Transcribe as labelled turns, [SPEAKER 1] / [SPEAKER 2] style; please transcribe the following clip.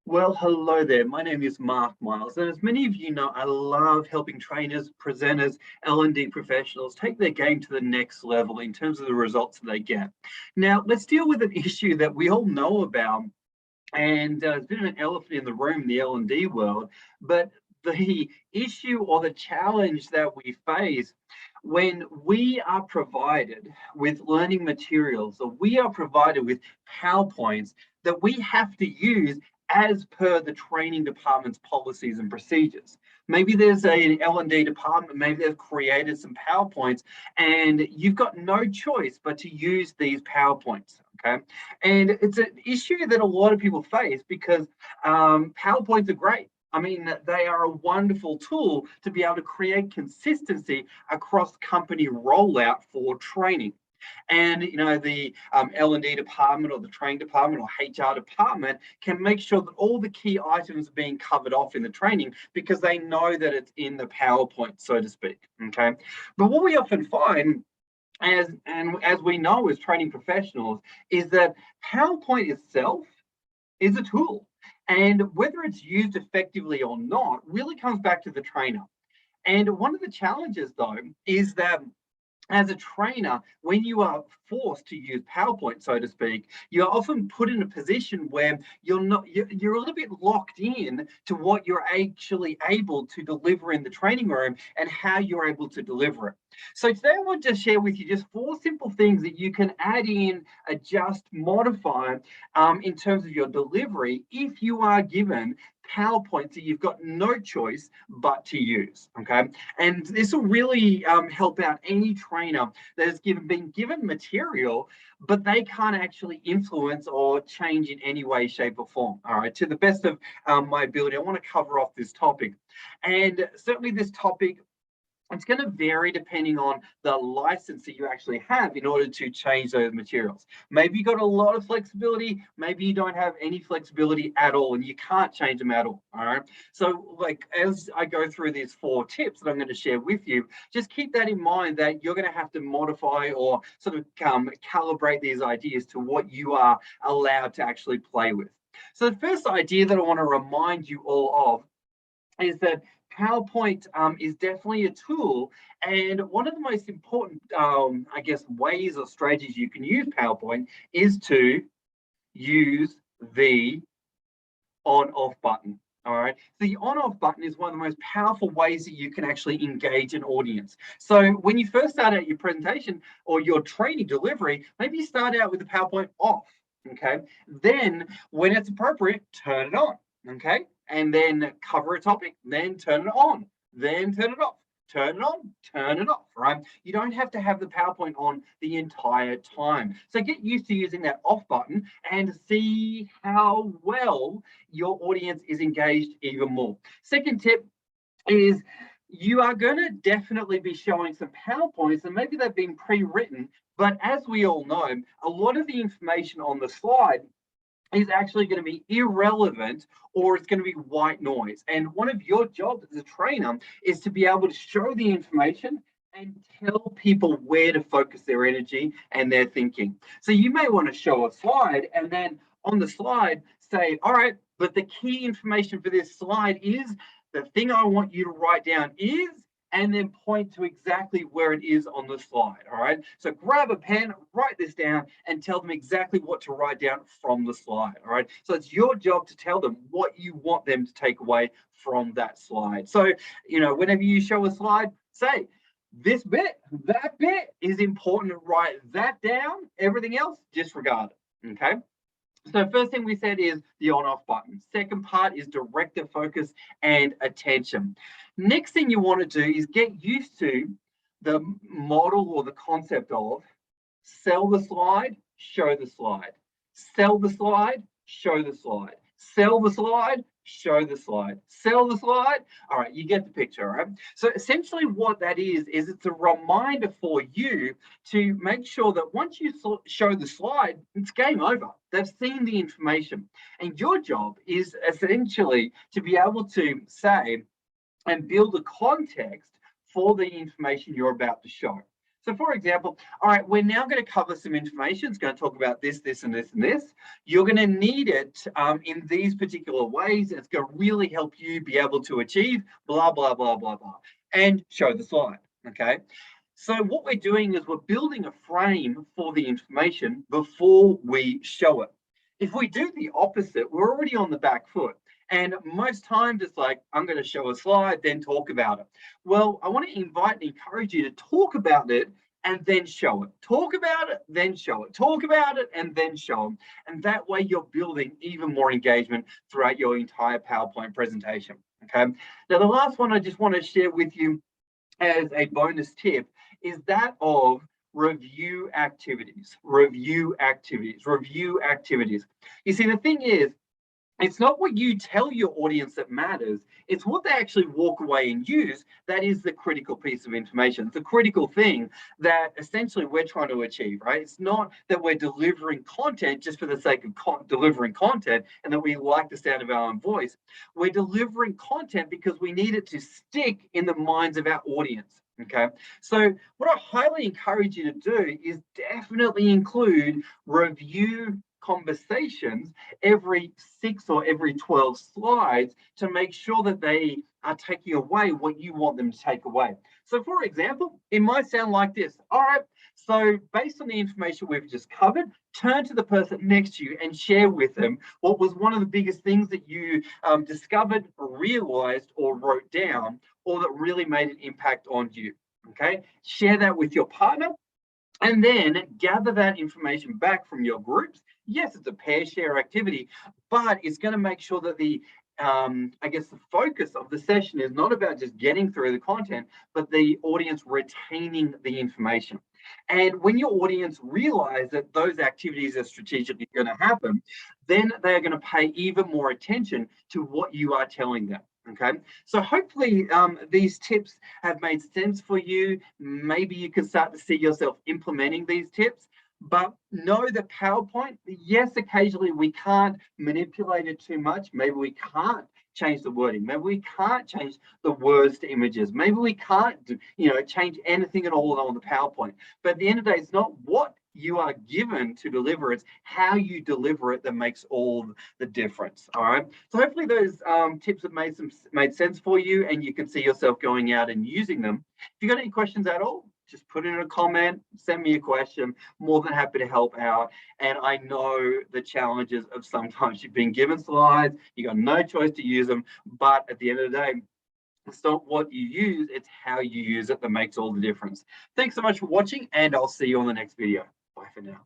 [SPEAKER 1] Well, hello there. My name is Mark Miles, and as many of you know, I love helping trainers, presenters, L&D professionals take their game to the next level in terms of the results that they get. Now, let's deal with an issue that we all know about, and it's been an elephant in the room in the L&D world, but the issue or the challenge that we face when we are provided with learning materials or we are provided with PowerPoints that we have to use as per the training department's policies and procedures. Maybe there's an L&D department, maybe they've created some PowerPoints and you've got no choice but to use these PowerPoints, okay? And it's an issue that a lot of people face because PowerPoints are great. I mean, they are a wonderful tool to be able to create consistency across company rollout for training. And the L&D department or the training department or HR department can make sure that all the key items are being covered off in the training because they know that it's in the PowerPoint, so to speak. Okay, but what we often find as we know as training professionals is that PowerPoint itself is a tool, and whether it's used effectively or not really comes back to the trainer. And one of the challenges though is that as a trainer, when you are forced to use PowerPoint, so to speak, you're often put in a position where you're a little bit locked in to what you're actually able to deliver in the training room and how you're able to deliver it. So today I want to share with you just 4 simple things that you can add in, adjust, modify in terms of your delivery if you are given PowerPoints that you've got no choice but to use, okay? And this will really help out any trainer that has been given material, but they can't actually influence or change in any way, shape, or form, all right? To the best of my ability, I want to cover off this topic. And certainly this topic, it's going to vary depending on the license that you actually have in order to change those materials. Maybe you've got a lot of flexibility, maybe you don't have any flexibility at all and you can't change them at all right? So like as I go through these 4 tips that I'm going to share with you, just keep that in mind that you're going to have to modify or sort of calibrate these ideas to what you are allowed to actually play with. So the first idea that I want to remind you all of is that PowerPoint is definitely a tool, and one of the most important, I guess, ways or strategies you can use PowerPoint is to use the on-off button. All right. So the on-off button is one of the most powerful ways that you can actually engage an audience. So when you first start out your presentation or your training delivery, maybe you start out with the PowerPoint off. Okay. Then when it's appropriate, turn it on. Okay, and then cover a topic, then turn it on, then turn it off, turn it on, turn it off, right? You don't have to have the PowerPoint on the entire time. So get used to using that off button and see how well your audience is engaged even more. Second tip is you are going to definitely be showing some PowerPoints and maybe they've been pre-written, but as we all know, a lot of the information on the slide is actually going to be irrelevant or it's going to be white noise. And one of your jobs as a trainer is to be able to show the information and tell people where to focus their energy and their thinking. So you may want to show a slide and then on the slide say, all right, but the key information for this slide is the thing I want you to write down is, and then point to exactly where it is on the slide, all right? So grab a pen, write this down, and tell them exactly what to write down from the slide, all right? So it's your job to tell them what you want them to take away from that slide. So, whenever you show a slide, say, this bit, that bit is important to write that down. Everything else, disregard it, okay? So first thing we said is the on-off button. Second part is director focus and attention. Next thing you want to do is get used to the model or the concept of sell the slide, show the slide. Sell the slide, show the slide. Sell the slide, show the slide. Sell the slide. All right, you get the picture, right? So essentially what that is it's a reminder for you to make sure that once you show the slide, it's game over. They've seen the information. And your job is essentially to be able to say and build a context for the information you're about to show. So for example, all right, we're now going to cover some information. It's going to talk about this, this, and this, and this. You're going to need it in these particular ways. It's going to really help you be able to achieve blah, blah, blah, blah, blah, and show the slide, okay? So what we're doing is we're building a frame for the information before we show it. If we do the opposite, we're already on the back foot. And most times it's like, I'm going to show a slide, then talk about it. Well, I want to invite and encourage you to talk about it and then show it. Talk about it, then show it. Talk about it, and then show them. And that way you're building even more engagement throughout your entire PowerPoint presentation. Okay. Now, the last one I just want to share with you as a bonus tip is that of review activities. Review activities. Review activities. You see, the thing is, it's not what you tell your audience that matters. It's what they actually walk away and use that is the critical piece of information. It's the critical thing that essentially we're trying to achieve, right? It's not that we're delivering content just for the sake of delivering content and that we like the sound of our own voice. We're delivering content because we need it to stick in the minds of our audience. Okay, so what I highly encourage you to do is definitely include review conversations every 6 or every 12 slides to make sure that they are taking away what you want them to take away. So for example, it might sound like this. All right, so based on the information we've just covered, turn to the person next to you and share with them what was one of the biggest things that you discovered, realized, or wrote down, or that really made an impact on you. Okay, share that with your partner and then gather that information back from your groups. Yes, it's a pair share activity, but it's going to make sure that the I guess the focus of the session is not about just getting through the content, but the audience retaining the information. And when your audience realize that those activities are strategically going to happen, then they're going to pay even more attention to what you are telling them. Okay, so hopefully these tips have made sense for you. Maybe you can start to see yourself implementing these tips. But know that PowerPoint, yes, occasionally we can't manipulate it too much. Maybe we can't change the wording. Maybe we can't change the words to images. Maybe we can't, change anything at all on the PowerPoint. But at the end of the day, it's not what you are given to deliver, it's how you deliver it that makes all the difference. All right. So hopefully those tips have made sense for you and you can see yourself going out and using them. If you got any questions at all, just put in a comment, send me a question. More than happy to help out. And I know the challenges of sometimes you've been given slides, you got no choice to use them, but at the end of the day, it's not what you use, it's how you use it that makes all the difference. Thanks so much for watching, and I'll see you on the next video. Bye for now.